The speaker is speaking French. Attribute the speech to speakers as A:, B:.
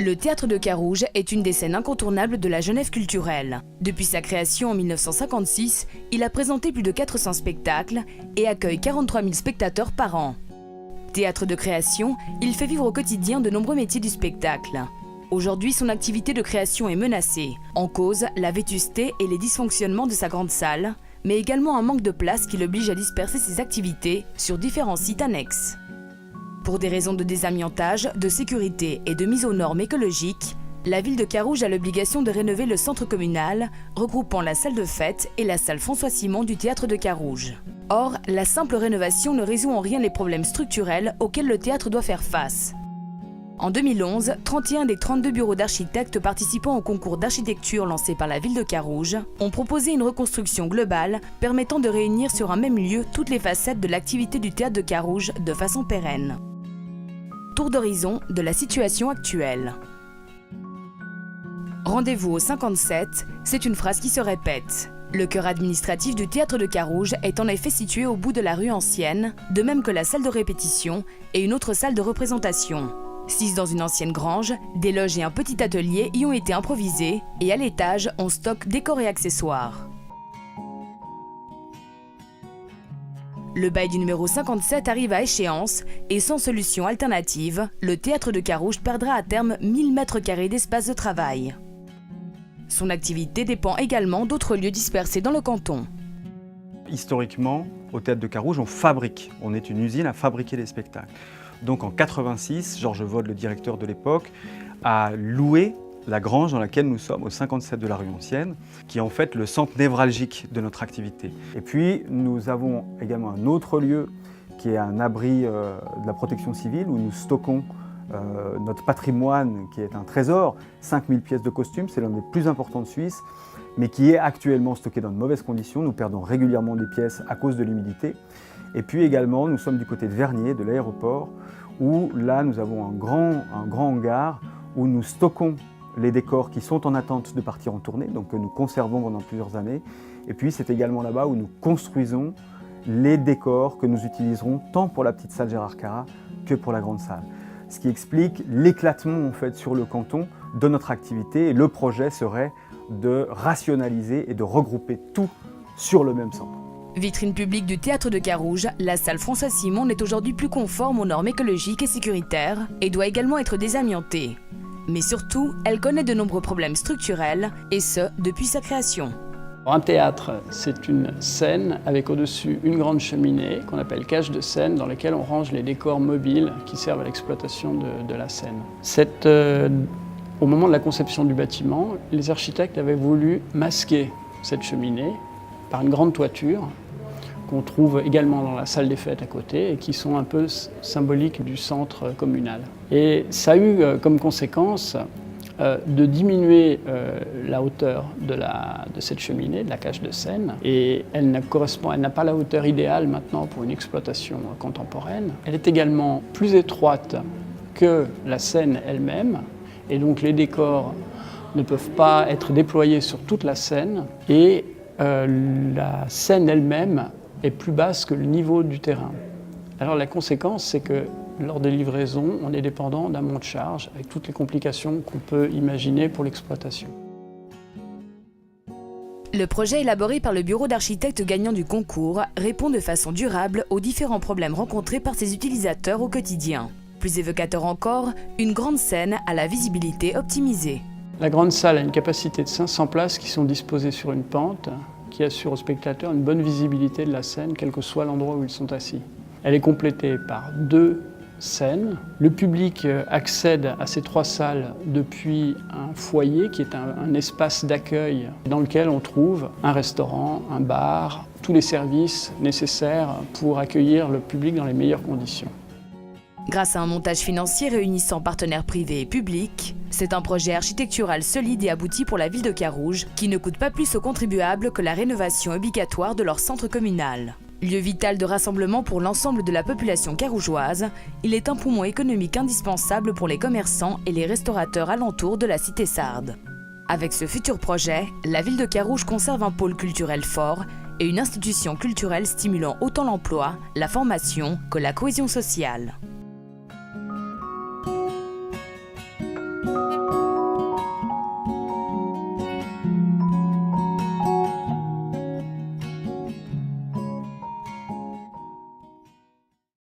A: Le théâtre de Carouge est une des scènes incontournables de la Genève culturelle. Depuis sa création en 1956, il a présenté plus de 400 spectacles et accueille 43 000 spectateurs par an. Théâtre de création, il fait vivre au quotidien de nombreux métiers du spectacle. Aujourd'hui, son activité de création est menacée. En cause, la vétusté et les dysfonctionnements de sa grande salle, mais également un manque de place qui l'oblige à disperser ses activités sur différents sites annexes. Pour des raisons de désamiantage, de sécurité et de mise aux normes écologiques, la ville de Carouge a l'obligation de rénover le centre communal, regroupant la salle de fête et la salle François-Simon du théâtre de Carouge. Or, la simple rénovation ne résout en rien les problèmes structurels auxquels le théâtre doit faire face. En 2011, 31 des 32 bureaux d'architectes participant au concours d'architecture lancé par la ville de Carouge ont proposé une reconstruction globale permettant de réunir sur un même lieu toutes les facettes de l'activité du théâtre de Carouge de façon pérenne. Tour d'horizon de la situation actuelle. Rendez-vous au 57, c'est une phrase qui se répète. Le cœur administratif du théâtre de Carouge est en effet situé au bout de la rue ancienne, de même que la salle de répétition et une autre salle de représentation. 6 dans une ancienne grange, des loges et un petit atelier y ont été improvisés et à l'étage, on stocke décors et accessoires. Le bail du numéro 57 arrive à échéance et sans solution alternative, le théâtre de Carouge perdra à terme 1000 m² d'espace de travail. Son activité dépend également d'autres lieux dispersés dans le canton.
B: Historiquement, au théâtre de Carouge, on est une usine à fabriquer des spectacles. Donc en 86, Georges Vaude, le directeur de l'époque, a loué la grange dans laquelle nous sommes, au 57 de la rue Ancienne, qui est en fait le centre névralgique de notre activité. Et puis nous avons également un autre lieu qui est un abri de la protection civile où nous stockons notre patrimoine qui est un trésor, 5000 pièces de costumes, c'est l'un des plus importants de Suisse, mais qui est actuellement stocké dans de mauvaises conditions. Nous perdons régulièrement des pièces à cause de l'humidité. Et puis également, nous sommes du côté de Vernier, de l'aéroport, où là nous avons un grand hangar où nous stockons les décors qui sont en attente de partir en tournée, donc que nous conservons pendant plusieurs années. Et puis c'est également là-bas où nous construisons les décors que nous utiliserons tant pour la petite salle Gérard Carat que pour la grande salle. Ce qui explique l'éclatement en fait sur le canton de notre activité. Et le projet serait de rationaliser et de regrouper tout sur le même centre.
A: Vitrine publique du théâtre de Carouge, la salle François-Simon n'est aujourd'hui plus conforme aux normes écologiques et sécuritaires et doit également être désamiantée. Mais surtout, elle connaît de nombreux problèmes structurels, et ce, depuis sa création.
C: Un théâtre, c'est une scène avec au-dessus une grande cheminée qu'on appelle cage de scène dans laquelle on range les décors mobiles qui servent à l'exploitation de la scène. Au moment de la conception du bâtiment, les architectes avaient voulu masquer cette cheminée par une grande toiture qu'on trouve également dans la salle des fêtes à côté et qui sont un peu symboliques du centre communal. Et ça a eu comme conséquence de diminuer la hauteur de cette cheminée, de la cage de scène, et elle n'a pas la hauteur idéale maintenant pour une exploitation contemporaine. Elle est également plus étroite que la scène elle-même, et donc les décors ne peuvent pas être déployés sur toute la scène, et la scène elle-même est plus basse que le niveau du terrain. Alors la conséquence, c'est que lors des livraisons, on est dépendant d'un monte charge avec toutes les complications qu'on peut imaginer pour l'exploitation.
A: Le projet élaboré par le bureau d'architectes gagnant du concours répond de façon durable aux différents problèmes rencontrés par ses utilisateurs au quotidien. Plus évocateur encore, une grande scène à la visibilité optimisée.
C: La grande salle a une capacité de 500 places qui sont disposées sur une pente qui assure aux spectateurs une bonne visibilité de la scène, quel que soit l'endroit où ils sont assis. Elle est complétée par 2 scènes. Le public accède à ces 3 salles depuis un foyer qui est un espace d'accueil dans lequel on trouve un restaurant, un bar, tous les services nécessaires pour accueillir le public dans les meilleures conditions.
A: Grâce à un montage financier réunissant partenaires privés et publics, c'est un projet architectural solide et abouti pour la ville de Carouge qui ne coûte pas plus aux contribuables que la rénovation obligatoire de leur centre communal. Lieu vital de rassemblement pour l'ensemble de la population carougeoise, il est un poumon économique indispensable pour les commerçants et les restaurateurs alentours de la cité sarde. Avec ce futur projet, la ville de Carouge conserve un pôle culturel fort et une institution culturelle stimulant autant l'emploi, la formation que la cohésion sociale.